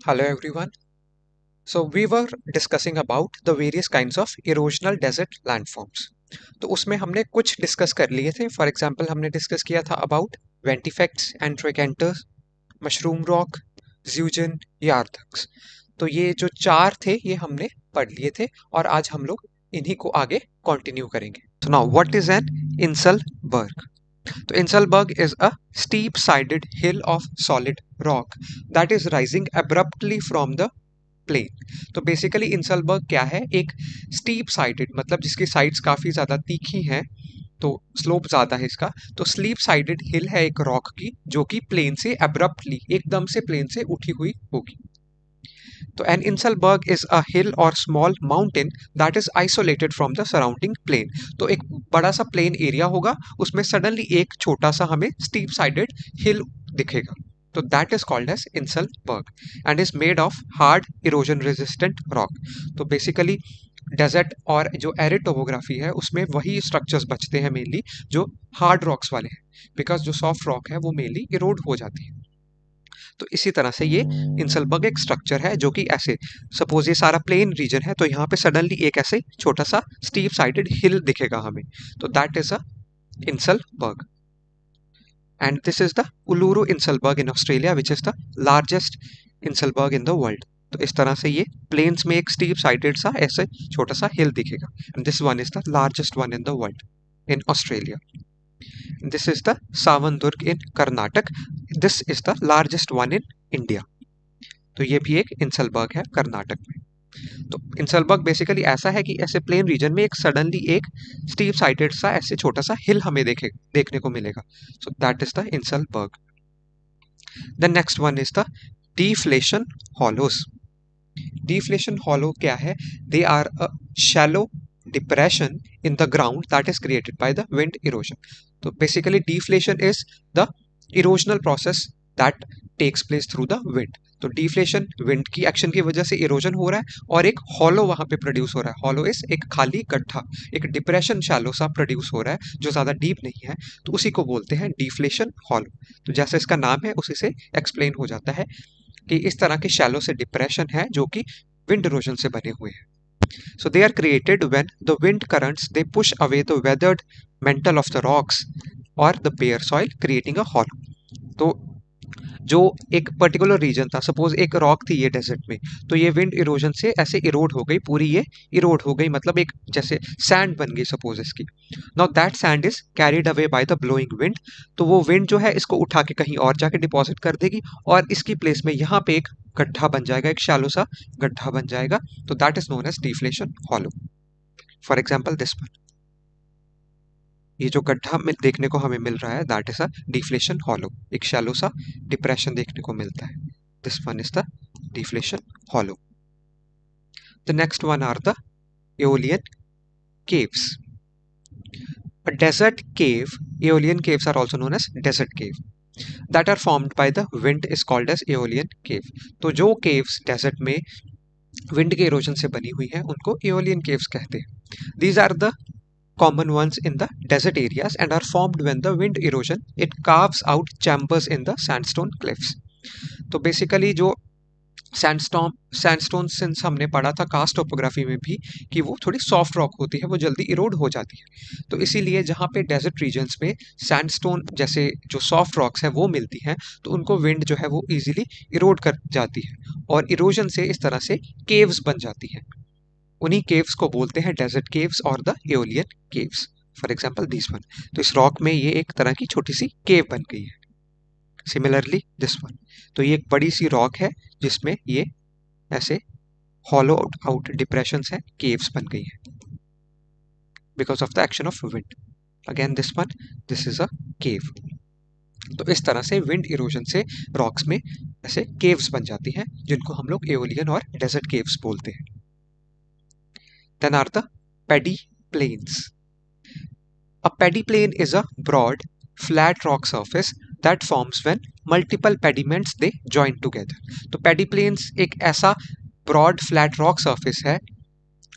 Hello everyone. So we were discussing about the various kinds of erosional desert landforms. तो उसमें हमने कुछ discuss कर लिए थे. फॉर एग्जांपल हमने डिस्कस किया था अबाउट वेंटिफेक्ट्स एंड ट्रैकेंटर्स, मशरूम रॉक, ज़्यूजन, यार्थक्स. तो ये जो चार थे ये हमने पढ़ लिए थे और आज हम लोग इन्हीं को आगे कंटिन्यू करेंगे. So now what is an Inselberg? So Inselberg is a steep-sided hill of solid rock that is rising abruptly from the plain. तो बेसिकली इंसलबर्ग क्या है? एक स्टीप साइडेड, मतलब जिसकी साइड्स काफी ज्यादा तीखी हैं, तो स्लोप ज्यादा है इसका. तो स्लीप साइडेड हिल है एक रॉक की जो कि प्लेन से अब्रप्टली एकदम से प्लेन से उठी हुई होगी. तो an inselberg is a hill और small mountain that is isolated from the surrounding plain. तो एक बड़ा सा प्लेन एरिया होगा, उसमें सडनली एक छोटा सा हमें स्टीप साइडेड हिल दिखेगा. तो that is called as inselberg and is made of hard erosion resistant rock. तो बेसिकली डेजर्ट और जो एरिड टोपोग्राफी है उसमें वही स्ट्रक्चर्स बचते हैं मेनली जो हार्ड रॉक्स वाले हैं, बिकॉज जो सॉफ्ट रॉक है वो मेनली इरोड हो जाती है. तो इसी तरह से ये इंसलबर्ग एक स्ट्रक्चर है जो कि ऐसे, सपोज ये सारा प्लेन रीजन है तो यहाँ पे सडनली एक ऐसे छोटा सा स्टीप साइडेड हिल दिखेगा हमें. तो that is a inselberg. And this is the Uluru inselberg in Australia which is the largest inselberg in the world. तो इस तरह से ये प्लेन्स में एक स्टीप साइडेड सा ऐसे छोटा सा हिल दिखेगा. And this one is the largest one in the world in Australia. This is the Savandurg in Karnataka. This is the largest one in India. तो ये भी एक इंसलबर्ग है कर्नाटक में. तो इंसलबर्ग बेसिकली ऐसा है कि ऐसे प्लेन रीजन में एक सडनली एक स्टीप साइडेड सा ऐसे छोटा सा हिल हमें देखने को मिलेगा. So that is the inselberg. The next one is the deflation hollows. Deflation hollow क्या है? They are a shallow depression in the ground that is created by the wind erosion. So basically deflation is the erosional process that takes place through the wind. तो deflation wind की action की वजह से erosion हो रहा है और एक हॉलो वहां पे प्रोड्यूस हो रहा है. हॉलो इज एक खाली गड्ढा, एक डिप्रेशन शैलो सा प्रोड्यूस हो रहा है जो ज्यादा डीप नहीं है, तो उसी को बोलते हैं डिफ्लेशन हॉलो. तो जैसे इसका नाम है उसी से एक्सप्लेन हो जाता है कि इस तरह के शैलो से डिप्रेशन है जो कि विंड इरोजन से बने हुए हैं. So they are created when the wind currents they push away the weathered mantle of the rocks or the bare soil, creating a hollow. तो जो एक पर्टिकुलर रीजन था, सपोज एक रॉक थी ये डेजर्ट में, तो ये विंड इरोजन से ऐसे इरोड हो गई, पूरी ये इरोड हो गई, मतलब एक जैसे सैंड बन गई सपोज इसकी. Now that sand is carried away by the blowing wind. तो वो विंड जो है इसको उठा के कहीं और जाके डिपॉजिट कर देगी और इसकी प्लेस में यहाँ पे एक गड्ढा बन जाएगा, एक शैलो सा गड्ढा बन जाएगा. तो that is known as deflation hollow. For example this one, ये जो गड्ढा देखने को हमें मिल रहा है that is a deflation hollow. एक शैलो सा डिप्रेशन देखने को मिलता है. This one is the deflation hollow. The next one are the aeolian caves. A desert cave, aeolian caves are also known as desert cave, that are formed by the wind is called as aeolian cave. तो जो caves desert में wind के erosion से बनी हुई हैं उनको aeolian caves कहते हैं. These are the common ones in the desert areas and are formed when the wind erosion it carves out chambers in the sandstone cliffs. तो बेसिकली जो सैंडस्टोन सिंस हमने पढ़ा था कास्ट टोपोग्राफी में भी कि वो थोड़ी सॉफ्ट रॉक होती है, वो जल्दी इरोड हो जाती है. तो इसीलिए जहाँ पे डेजर्ट रीजन्स में सैंडस्टोन जैसे जो सॉफ्ट रॉक्स हैं वो मिलती हैं तो उनको विंड जो है वो इजीली इरोड कर जाती है और इरोजन से इस तरह से केव्स बन जाती हैं. उन्हीं केव्स को बोलते हैं डेजर्ट केव्स और the aeolian caves. For example this one, तो इस रॉक में ये एक तरह की छोटी सी केव बन गई है. सिमिलरली दिस वन, तो ये एक बड़ी सी रॉक है जिसमें ये ऐसे हॉलो आउट डिप्रेशंस हैं, केव्स बन गई है because of the action of wind. Again this one, this is a cave. तो इस तरह से विंड इरोजन से रॉक्स में ऐसे केव्स बन जाती हैं जिनको हम लोग एओलियन और डेजर्ट केव्स बोलते हैं. Then are the paddy plains. A paddy plain is a broad, flat rock surface that forms when multiple pediments they join together. तो paddy plains एक ऐसा broad, flat rock surface है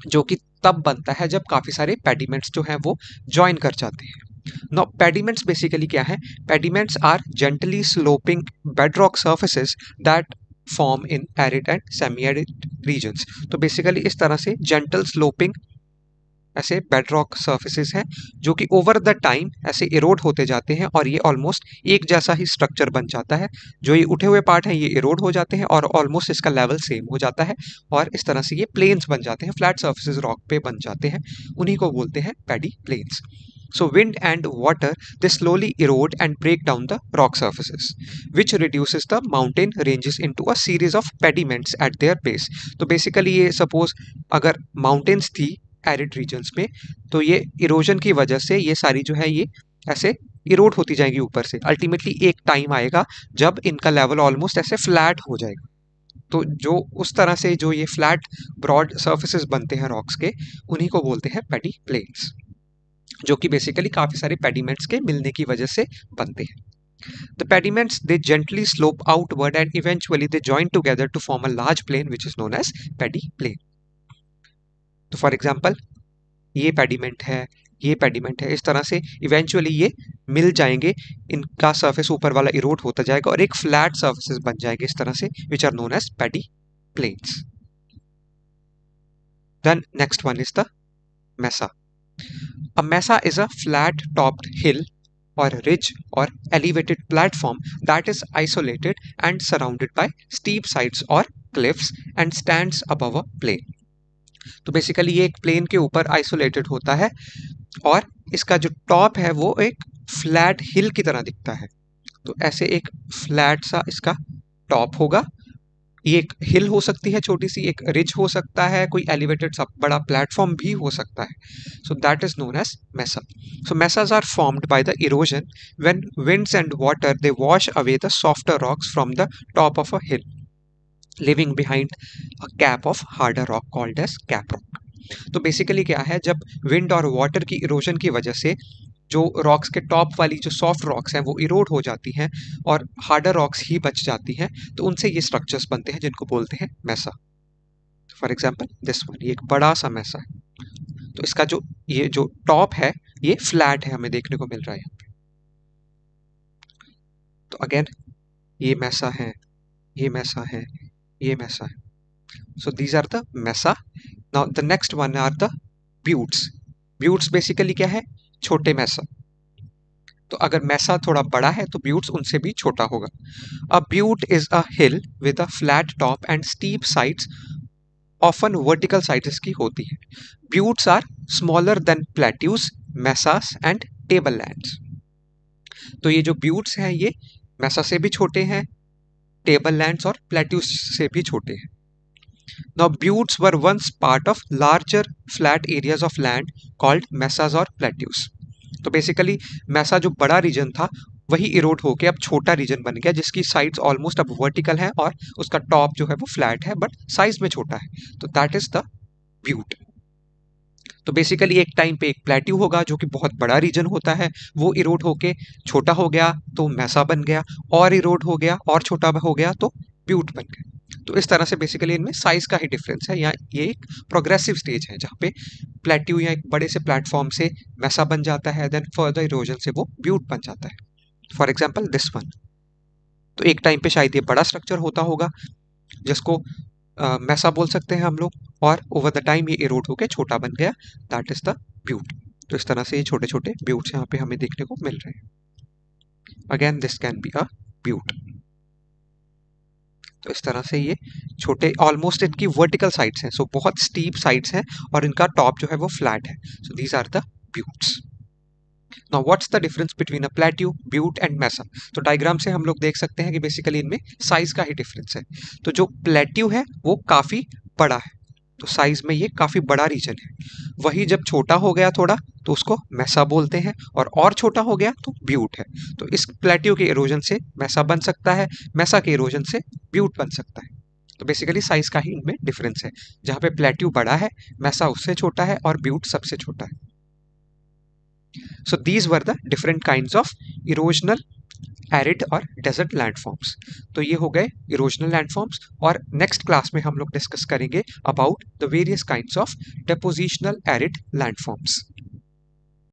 जो कि तब बनता है जब काफी सारे pediments जो हैं वो join कर जाते हैं. Now pediments basically क्या है? Pediments are gently sloping bedrock surfaces that form in arid and semi arid regions. तो बेसिकली इस तरह से जेंटल स्लोपिंग ऐसे बेडरॉक सर्फेसिस हैं जो कि ओवर द टाइम ऐसे इरोड होते जाते हैं और ये ऑलमोस्ट एक जैसा ही स्ट्रक्चर बन जाता है। जो ये उठे हुए पार्ट हैं ये इरोड हो जाते हैं और ऑलमोस्ट इसका लेवल सेम हो जाता है और इस तरह से ये प्लेन्स बन जाते हैं, फ्लैट सर्फेसिस रॉक पे बन जाते हैं। उन्हीं को बोलते हैं paddy plains. So wind and water, they slowly erode and break down the rock surfaces, which reduces the mountain ranges into a series of pediments at their base. तो basically ये suppose अगर mountains थी arid regions में, तो ये erosion की वजह से ये सारी जो है ये ऐसे इरोड होती जाएंगी ऊपर से। अल्टीमेटली एक टाइम आएगा जब इनका लेवल ऑलमोस्ट ऐसे फ्लैट हो जाएगा। तो जो उस तरह से जो ये फ्लैट ब्रॉड सर्फेसिस बनते हैं रॉक्स के, उन्हीं को बोलते हैं पैडी प्लेन्स, जो कि बेसिकली काफी सारे पेडिमेंट्स के मिलने की वजह से बनते हैं। The pediments they gently slope outward and eventually they join together to form a large plain which is known as paddy plain. तो फॉर एग्जाम्पल ये पेडिमेंट है, ये पेडिमेंट है, इस तरह से इवेंचुअली ये मिल जाएंगे, इनका सरफेस ऊपर वाला इरोड होता जाएगा और एक फ्लैट सर्फेसेस बन जाएंगे इस तरह से, which are known as paddy plains. Then next one is the mesa. A mesa is a flat-topped hill or ridge or elevated platform that is isolated and surrounded by steep sides or cliffs and stands above a plain. तो basically ये एक plane के ऊपर isolated होता है और इसका जो टॉप है वो एक फ्लैट हिल की तरह दिखता है। तो ऐसे एक फ्लैट सा इसका टॉप होगा। ये एक हिल हो सकती है छोटी सी, एक रिज हो सकता है, कोई एलिवेटेड सा बड़ा प्लेटफॉर्म भी हो सकता है। So that is known as mesa. So mesas are formed by the erosion when winds and water they wash away the softer rocks from the top of a hill, leaving behind a cap of harder rock called as cap rock. तो basically क्या है, जब wind और water की erosion की वजह से जो रॉक्स के टॉप वाली जो सॉफ्ट रॉक्स हैं वो इरोड हो जाती हैं और हार्डर रॉक्स ही बच जाती हैं, तो उनसे ये स्ट्रक्चर्स बनते हैं जिनको बोलते हैं मेसा। फॉर एग्जांपल दिस वन, ये एक बड़ा सा मेसा है। तो इसका जो ये जो टॉप है ये फ्लैट है, हमें देखने को मिल रहा है यहाँ पे। तो अगेन ये मेसा है, ये मेसा है, ये मेसा है। So these are the mesa. Now the next one are the buttes. Buttes basically क्या है, छोटे मेसा। तो अगर मेसा थोड़ा बड़ा है तो ब्यूट्स उनसे भी छोटा होगा। A butte is a hill with a flat top and steep sides, often vertical sides इसकी होती है। Buttes are smaller than plateaus, mesas and tablelands. तो ये जो ब्यूट्स हैं ये मेसा से भी छोटे हैं, टेबललैंड्स और प्लेट्यूज से भी छोटे हैं। Now buttes were once part of larger flat areas of land called mesas or plateaus. तो बेसिकली मेसा जो बड़ा रीजन था वही इरोड होके अब छोटा रीजन बन गया जिसकी साइड्स ऑलमोस्ट अब वर्टिकल है और उसका टॉप जो है वो फ्लैट है बट साइज में छोटा है। तो दैट इज द ब्यूट। तो बेसिकली एक टाइम पे एक प्लेट्यू होगा जो कि बहुत बड़ा रीजन होता है, वो इरोड होके छोटा हो गया तो मेसा बन गया, और इरोड हो गया और छोटा हो गया तो ब्यूट बन गया। तो इस तरह से बेसिकली इनमें साइज का ही डिफरेंस है। या ये एक प्रोग्रेसिव स्टेज है जहाँ पे प्लेट्यू या एक बड़े से प्लेटफॉर्म से मेसा बन जाता है, देन फर्दर इरोजन से वो ब्यूट बन जाता है। For example this one. तो एक टाइम पे शायद ये बड़ा स्ट्रक्चर होता होगा जिसको मेसा बोल सकते हैं हम लोग, और ओवर द टाइम ये इरोड होके छोटा बन गया, दैट इज द ब्यूट। तो इस तरह से ये छोटे छोटे ब्यूट्स यहाँ पे हमें देखने को मिल रहे हैं। Again this can be a butte. तो इस तरह से ये छोटे ऑलमोस्ट इनकी वर्टिकल साइड्स हैं, सो बहुत स्टीप साइड्स हैं और इनका टॉप जो है वो फ्लैट है। So these are the buttes. Now what's the difference between a plateau, butte and mesa. तो डायग्राम से हम लोग देख सकते हैं कि बेसिकली इनमें साइज का ही डिफरेंस है। तो जो प्लेट्यू है वो काफी बड़ा है, तो साइज में ये काफी बड़ा रीजन है। वही जब छोटा हो गया थोड़ा तो उसको मेसा बोलते हैं, और छोटा हो गया तो ब्यूट है। तो इस प्लेट्यू के इरोजन से मेसा बन सकता है, मेसा के इरोजन से ब्यूट बन सकता है। तो बेसिकली साइज का ही इनमें डिफरेंस है, जहाँ पे प्लेट्यू बड़ा है, मेसा उससे छोटा है और ब्यूट सबसे छोटा है। So these were the different kinds of erosional, arid और डेजर्ट लैंडफॉर्म्स। तो ये हो गए इरोजनल लैंडफॉर्म्स, और नेक्स्ट क्लास में हम लोग डिस्कस करेंगे about the various kinds of डेपोजिशनल arid landforms.